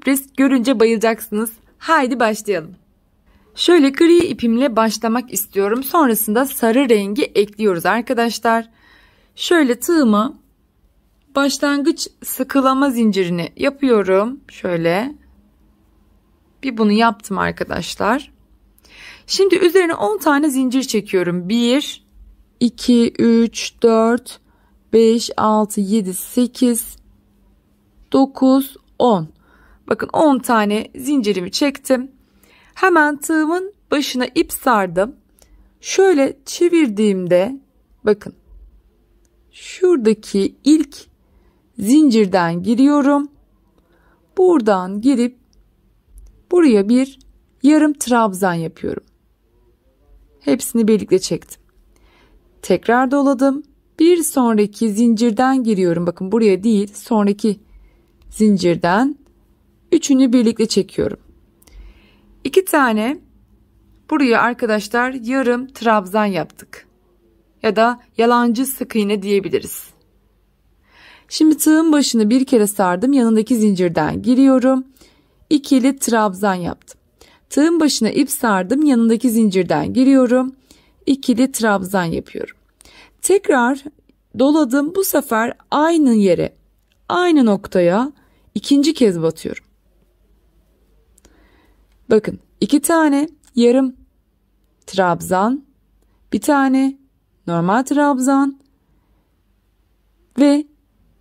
sürpriz, görünce bayılacaksınız. Haydi başlayalım. Şöyle gri ipimle başlamak istiyorum. Sonrasında sarı rengi ekliyoruz arkadaşlar. Şöyle tığıma başlangıç sıkılama zincirini yapıyorum. Şöyle bir bunu yaptım arkadaşlar. Şimdi üzerine 10 tane zincir çekiyorum. 1, 2, 3, 4, 5, 6, 7, 8, 9, 10. Bakın 10 tane zincirimi çektim. Hemen tığımın başına ip sardım. Şöyle çevirdiğimde bakın şuradaki ilk zincirden giriyorum. Buradan girip buraya bir yarım trabzan yapıyorum. Hepsini birlikte çektim. Tekrar doladım. Bir sonraki zincirden giriyorum. Bakın buraya değil, sonraki zincirden üçünü birlikte çekiyorum. 2 tane buraya arkadaşlar yarım trabzan yaptık. Ya da yalancı sık iğne diyebiliriz. Şimdi tığın başını bir kere sardım. Yanındaki zincirden giriyorum. İkili trabzan yaptım. Tığın başına ip sardım. Yanındaki zincirden giriyorum. İkili trabzan yapıyorum. Tekrar doladım. Bu sefer aynı yere, aynı noktaya ikinci kez batıyorum. Bakın 2 tane yarım trabzan, bir tane normal trabzan ve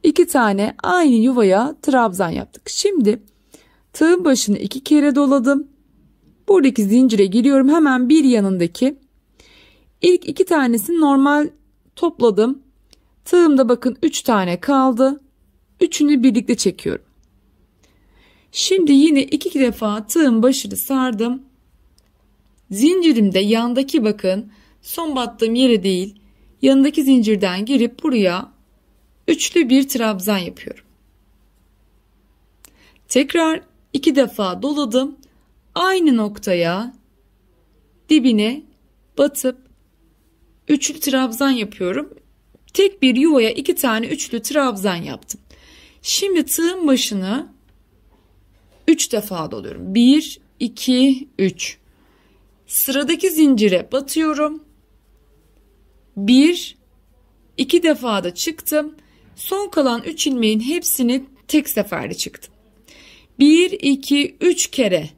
2 tane aynı yuvaya trabzan yaptık. Şimdi tığın başını 2 kere doladım. Buradaki zincire giriyorum. Hemen bir yanındaki ilk 2 tanesini normal topladım. Tığımda bakın 3 tane kaldı. Üçünü birlikte çekiyorum. Şimdi yine 2 defa tığın başını sardım. Zincirimde yandaki bakın son battığım yere değil, yanındaki zincirden girip buraya üçlü bir trabzan yapıyorum. Tekrar 2 defa doladım. Aynı noktaya dibine batıp üçlü trabzan yapıyorum. Tek bir yuvaya 2 tane üçlü trabzan yaptım. Şimdi tığın başını 3 defa doluyorum. 1, 2, 3. Sıradaki zincire batıyorum. 1, 2 defa da çıktım. Son kalan 3 ilmeğin hepsini tek seferde çıktım. 1, 2, 3 kere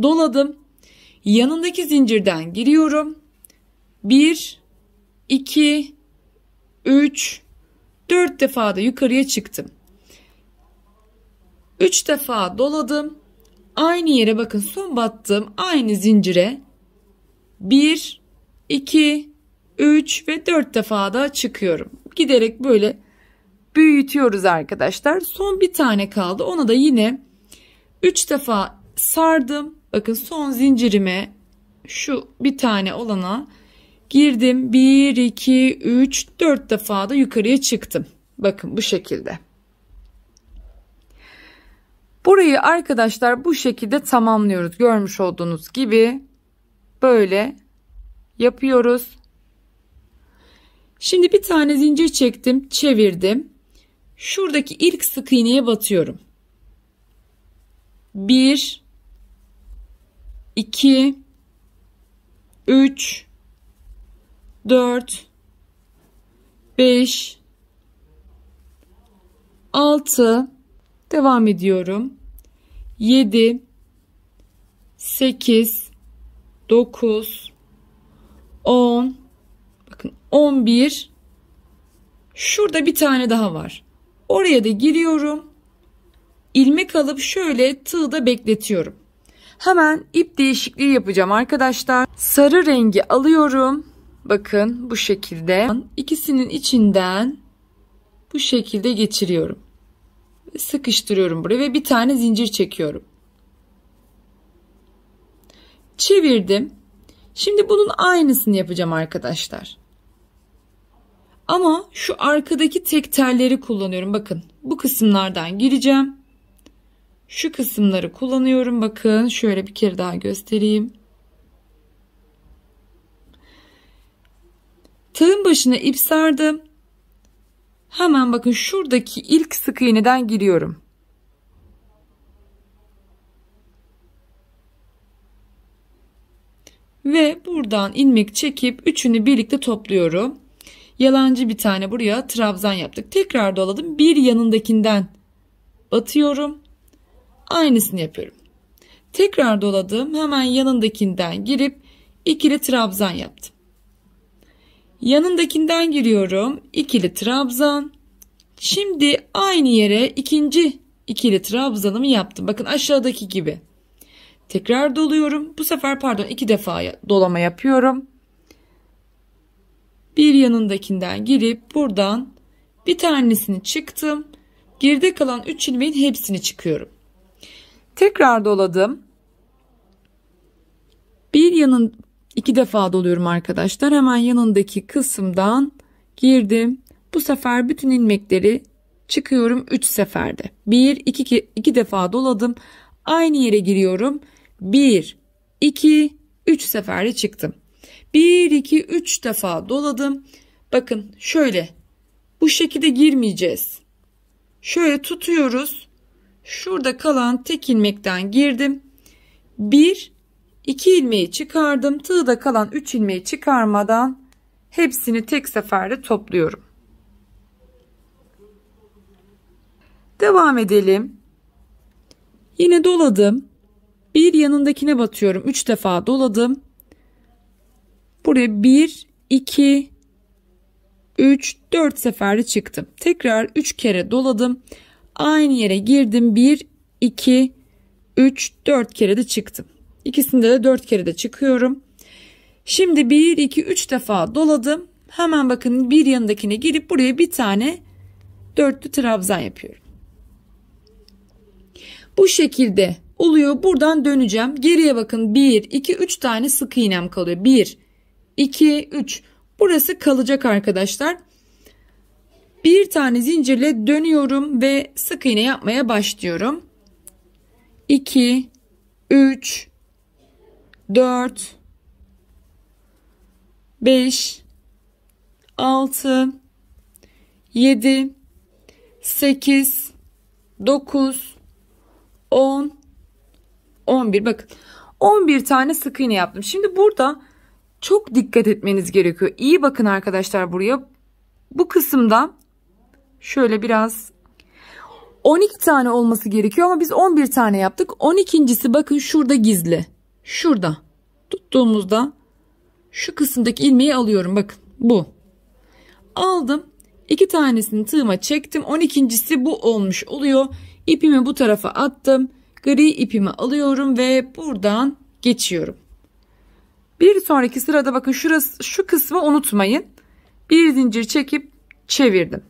doladım. Yanındaki zincirden giriyorum. 1, 2, 3, 4 defa da yukarıya çıktım. 3 defa doladım. Aynı yere bakın son battığım aynı zincire 1, 2, 3 ve 4 defa da çıkıyorum. Giderek böyle büyütüyoruz arkadaşlar. Son bir tane kaldı. Ona da yine 3 defa sardım. Bakın son zincirime şu bir tane olana girdim. 1, 2, 3, 4 defa da yukarıya çıktım. Bakın bu şekilde. Burayı arkadaşlar bu şekilde tamamlıyoruz. Görmüş olduğunuz gibi böyle yapıyoruz. Şimdi bir tane zincir çektim, çevirdim. Şuradaki ilk sık iğneye batıyorum. 1, 2, 3, 4, 5, 6, devam ediyorum. 7, 8, 9, 10, bakın 11, şurada bir tane daha var. Oraya da giriyorum. İlmek alıp şöyle tığda bekletiyorum. Hemen ip değişikliği yapacağım arkadaşlar. Sarı rengi alıyorum. Bakın bu şekilde. İkisinin içinden bu şekilde geçiriyorum. Sıkıştırıyorum buraya ve bir tane zincir çekiyorum. Çevirdim. Şimdi bunun aynısını yapacağım arkadaşlar. Ama şu arkadaki tek telleri kullanıyorum. Bakın bu kısımlardan gireceğim. Şu kısımları kullanıyorum. Bakın şöyle bir kere daha göstereyim. Tığın başına ip sardım. Hemen bakın şuradaki ilk sık iğneden giriyorum. Ve buradan ilmek çekip üçünü birlikte topluyorum. Yalancı bir tane buraya trabzan yaptık. Tekrar doladım. Bir yanındakinden batıyorum. Aynısını yapıyorum. Tekrar doladım. Hemen yanındakinden girip ikili trabzan yaptım. Yanındakinden giriyorum. İkili trabzan. Şimdi aynı yere ikinci ikili trabzanımı yaptım. Bakın aşağıdaki gibi. Tekrar doluyorum. Bu sefer iki defa dolama yapıyorum. Bir yanındakinden girip buradan bir tanesini çıktım. Geride kalan 3 ilmeğin hepsini çıkıyorum. Tekrar doladım. İki defa doluyorum arkadaşlar. Hemen yanındaki kısımdan girdim. Bu sefer bütün ilmekleri çıkıyorum 3 seferde. 2 defa doladım. Aynı yere giriyorum. 1, 2, 3 seferde çıktım. 1, 2, 3 defa doladım. Bakın şöyle. Bu şekilde girmeyeceğiz. Şöyle tutuyoruz. Şurada kalan tek ilmekten girdim. 1, 2 ilmeği çıkardım. Tığda kalan 3 ilmeği çıkarmadan hepsini tek seferde topluyorum. Devam edelim. Yine doladım. Bir yanındakine batıyorum. 3 defa doladım. Buraya 1, 2, 3, 4 seferde çıktım. Tekrar 3 kere doladım. Aynı yere girdim. 1, 2, 3, 4 kere de çıktım. İkisinde de 4 kere de çıkıyorum. Şimdi 1, 2, 3 defa doladım. Hemen bakın bir yanındakine girip buraya bir tane dörtlü trabzan yapıyorum. Bu şekilde oluyor. Buradan döneceğim. Geriye bakın 1, 2, 3 tane sık iğnem kalıyor. 1, 2, 3. Burası kalacak arkadaşlar. Bir tane zincirle dönüyorum ve sık iğne yapmaya başlıyorum. 2, 3, 4, 5, 6, 7, 8, 9, 10, 11. Bakın 11 tane sık iğne yaptım. Şimdi burada çok dikkat etmeniz gerekiyor. İyi bakın arkadaşlar buraya. Bu kısımda şöyle biraz 12 tane olması gerekiyor ama biz 11 tane yaptık. 12.'si bakın şurada gizli. Şurada tuttuğumuzda şu kısımdaki ilmeği alıyorum. Bakın bu. Aldım. 2 tanesini tığıma çektim. 12.'si bu olmuş oluyor. İpimi bu tarafa attım. Gri ipimi alıyorum ve buradan geçiyorum. Bir sonraki sırada bakın şu kısmı unutmayın. Bir zincir çekip çevirdim.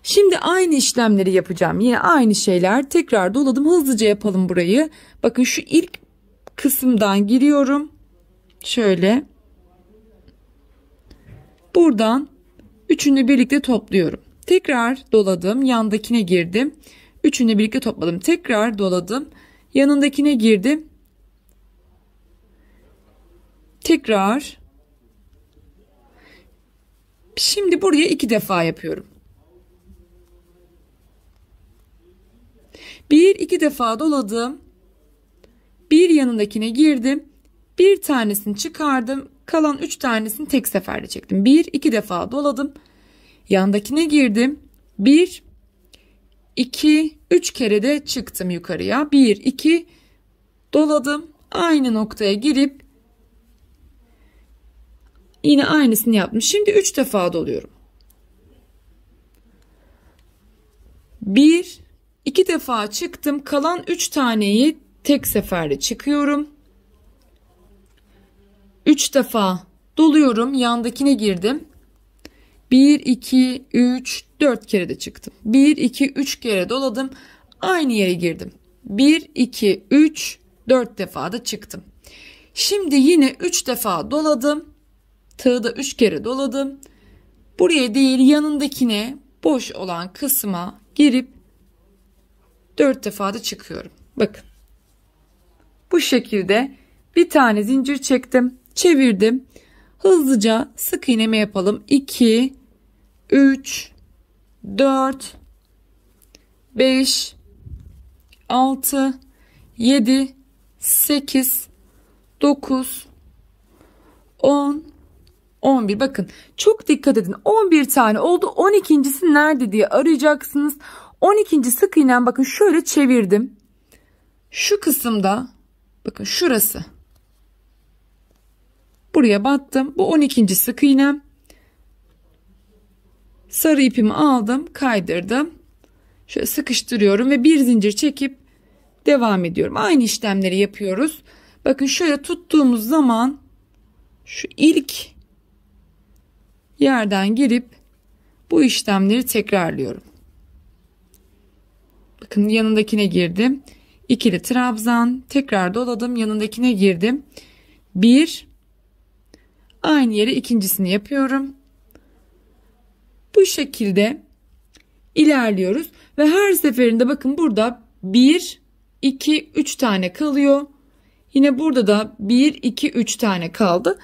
Şimdi aynı işlemleri yapacağım. Yine aynı şeyler. Tekrar doladım. Hızlıca yapalım burayı. Bakın şu ilk kısımdan giriyorum. Şöyle. Buradan üçünü birlikte topluyorum. Tekrar doladım. Yandakine girdim. Üçünü birlikte topladım. Tekrar doladım. Yanındakine girdim. Tekrar. Şimdi buraya 2 defa yapıyorum. 1-2 defa doladım. Bir yanındakine girdim. Bir tanesini çıkardım. Kalan 3 tanesini tek seferde çektim. 1-2 defa doladım. Yandakine girdim. 1, 2, 3 kere de çıktım yukarıya. 1, 2 doladım. Aynı noktaya girip yine aynısını yaptım. Şimdi 3 defa doluyorum. 1, 2 defa çıktım. Kalan 3 taneyi tek seferde çıkıyorum. 3 defa doluyorum. Yandakine girdim. 1, 2, 3, 4 kere de çıktım. 1, 2, 3 kere doladım. Aynı yere girdim. 1, 2, 3, 4 defa da çıktım. Şimdi yine 3 defa doladım. Tığda 3 kere doladım. Buraya değil yanındakine boş olan kısma girip 4 defa da çıkıyorum. Bakın. Bu şekilde bir tane zincir çektim. Çevirdim. Hızlıca sık iğneme yapalım. 2, 3, 4, 5, 6, 7, 8, 9, 10, 11. Bakın çok dikkat edin. 11 tane oldu. 12.si nerede diye arayacaksınız. 12. sık iğnem bakın şöyle çevirdim. Şu kısımda bakın şurası. Buraya battım. Bu 12. sık iğnem. Sarı ipimi aldım, kaydırdım. Şöyle sıkıştırıyorum ve bir zincir çekip devam ediyorum. Aynı işlemleri yapıyoruz. Bakın şöyle tuttuğumuz zaman şu ilk yerden girip bu işlemleri tekrarlıyorum. Bakın yanındakine girdim. İkili trabzan, tekrar doladım, yanındakine girdim. Bir, aynı yere ikincisini yapıyorum. Bu şekilde ilerliyoruz ve her seferinde bakın burada 1, 2, 3 tane kalıyor. Yine burada da 1, 2, 3 tane kaldı.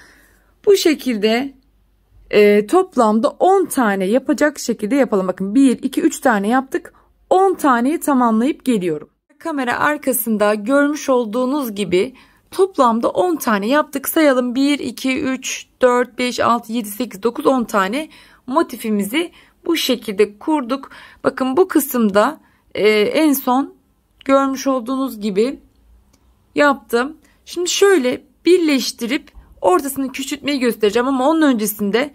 Bu şekilde toplamda 10 tane yapacak şekilde yapalım. Bakın 1, 2, 3 tane yaptık. 10 taneyi tamamlayıp geliyorum. Kamera arkasında görmüş olduğunuz gibi toplamda 10 tane yaptık. Sayalım: 1, 2, 3, 4, 5, 6, 7, 8, 9, 10 tane motifimizi bu şekilde kurduk. Bakın bu kısımda en son görmüş olduğunuz gibi yaptım. Şimdi şöyle birleştirip ortasını küçültmeyi göstereceğim ama onun öncesinde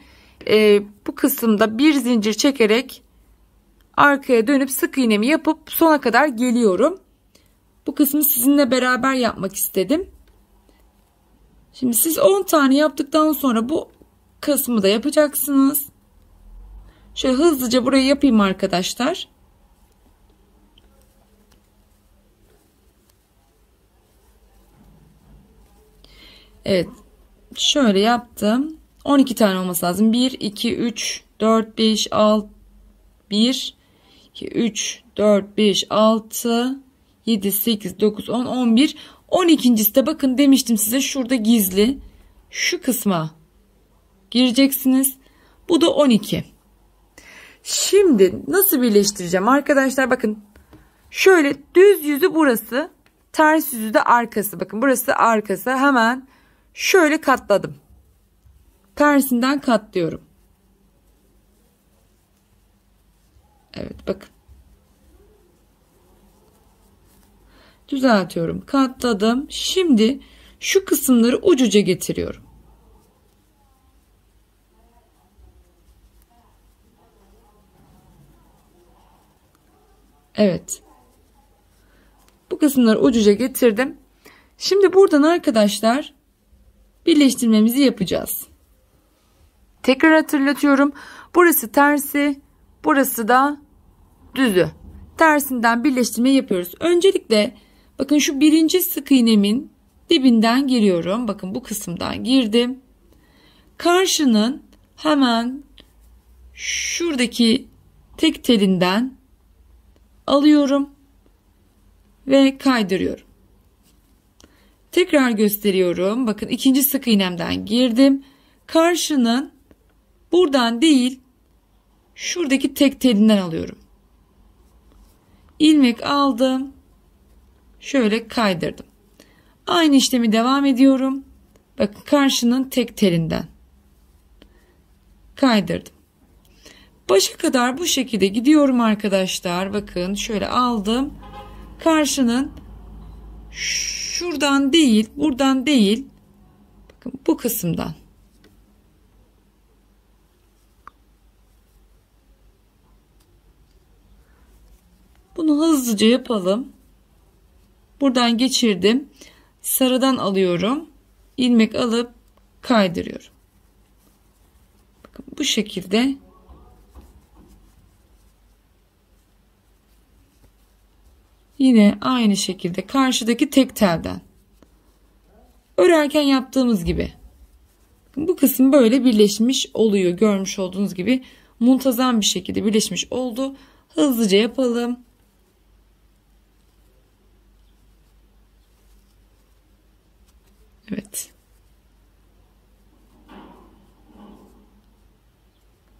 bu kısımda bir zincir çekerek arkaya dönüp sık iğnemi yapıp sona kadar geliyorum. Bu kısmı sizinle beraber yapmak istedim. Şimdi siz 10 tane yaptıktan sonra bu kısmı da yapacaksınız. Şöyle hızlıca burayı yapayım arkadaşlar. Evet. Şöyle yaptım. 12 tane olması lazım. 1, 2, 3, 4, 5, 6, 1, 2, 3, 4, 5, 6, 7, 8, 9, 10, 11. 12.si de bakın demiştim size şurada gizli. Şu kısma gireceksiniz. Bu da 12. Şimdi nasıl birleştireceğim arkadaşlar? Bakın şöyle düz yüzü burası, ters yüzü de arkası. Bakın burası arkası. Hemen şöyle katladım. Tersinden katlıyorum. Evet bakın. Düzeltiyorum. Katladım. Şimdi şu kısımları ucuca getiriyorum. Evet. Bu kısımları ucuca getirdim. Şimdi buradan arkadaşlar birleştirmemizi yapacağız. Tekrar hatırlatıyorum. Burası tersi, burası da düzü. Tersinden birleştirme yapıyoruz. Öncelikle bakın şu birinci sık iğnemin dibinden giriyorum. Bakın bu kısımdan girdim. Karşının hemen şuradaki tek telinden alıyorum ve kaydırıyorum. Tekrar gösteriyorum. Bakın ikinci sık iğnemden girdim. Karşının buradan değil şuradaki tek telinden alıyorum. İlmek aldım. Şöyle kaydırdım. Aynı işlemi devam ediyorum. Bakın karşının tek telinden kaydırdım. Başa kadar bu şekilde gidiyorum arkadaşlar. Bakın şöyle aldım. Karşının şuradan değil, buradan değil. Bakın bu kısımdan. Bunu hızlıca yapalım. Buradan geçirdim. Sarıdan alıyorum. İlmek alıp kaydırıyorum. Bakın bu şekilde yine aynı şekilde karşıdaki tek telden örerken yaptığımız gibi bu kısım böyle birleşmiş oluyor. Görmüş olduğunuz gibi muntazam bir şekilde birleşmiş oldu. Hızlıca yapalım. Evet.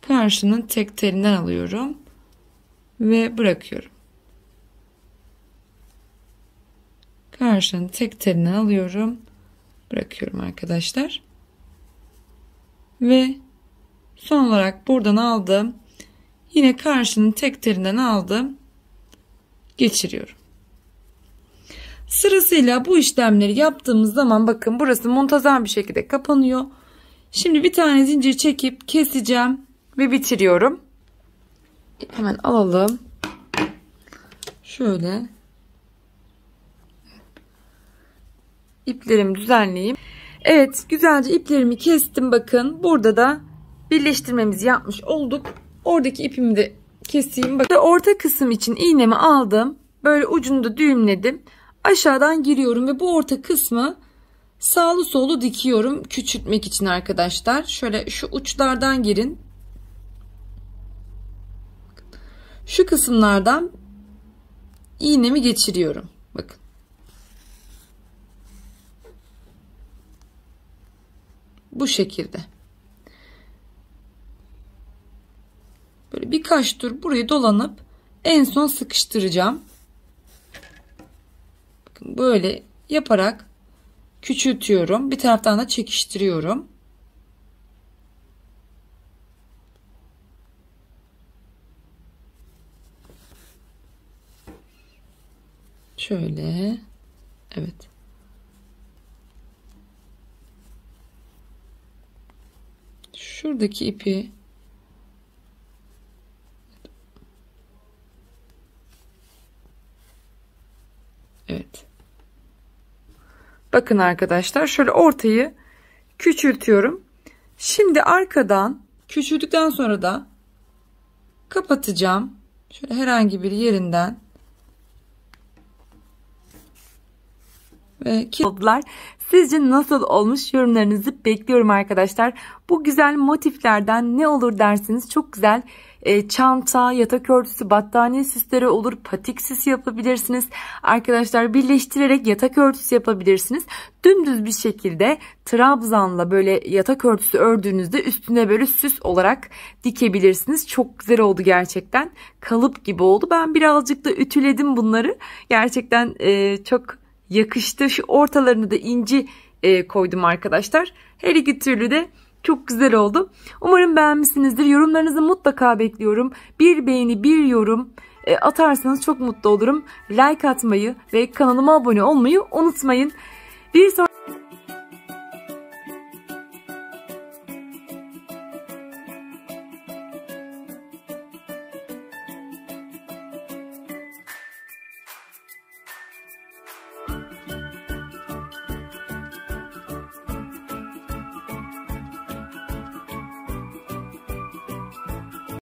Karşının tek telinden alıyorum ve bırakıyorum. Karşının tek telinden alıyorum bırakıyorum arkadaşlar. Ve son olarak buradan aldım. Yine karşının tek telinden aldım. Geçiriyorum. Sırasıyla bu işlemleri yaptığımız zaman bakın burası muntazam bir şekilde kapanıyor. Şimdi bir tane zincir çekip keseceğim ve bitiriyorum. Hemen alalım. Şöyle iplerimi düzenleyeyim. Evet, güzelce iplerimi kestim. Bakın burada da birleştirmemizi yapmış olduk. Oradaki ipimi de keseyim. Bakın orta kısım için iğnemi aldım. Böyle ucunu da düğümledim. Aşağıdan giriyorum ve bu orta kısmı sağlı sollu dikiyorum küçültmek için arkadaşlar. Şöyle şu uçlardan girin. Şu kısımlardan iğnemi geçiriyorum. Bakın. Bu şekilde. Böyle birkaç tur burayı dolanıp en son sıkıştıracağım. Bakın böyle yaparak küçültüyorum. Bir taraftan da çekiştiriyorum. Şöyle. Evet. Şuradaki ipi evet. Bakın arkadaşlar şöyle ortayı küçültüyorum. Şimdi arkadan küçüldükten sonra da kapatacağım. Şöyle herhangi bir yerinden ve oldular. Sizce nasıl olmuş, yorumlarınızı bekliyorum arkadaşlar. Bu güzel motiflerden ne olur dersiniz, çok güzel çanta, yatak örtüsü, battaniye süsleri olur. Patik süs yapabilirsiniz. Arkadaşlar birleştirerek yatak örtüsü yapabilirsiniz. Dümdüz bir şekilde trabzanla böyle yatak örtüsü ördüğünüzde üstüne böyle süs olarak dikebilirsiniz. Çok güzel oldu gerçekten. Kalıp gibi oldu. Ben birazcık da ütüledim bunları. Gerçekten çok yakıştı. Şu ortalarını da inci koydum arkadaşlar. Her iki türlü de çok güzel oldu. Umarım beğenmişsinizdir. Yorumlarınızı mutlaka bekliyorum. Bir beğeni, bir yorum atarsanız çok mutlu olurum. Like atmayı ve kanalıma abone olmayı unutmayın. Bir sonraki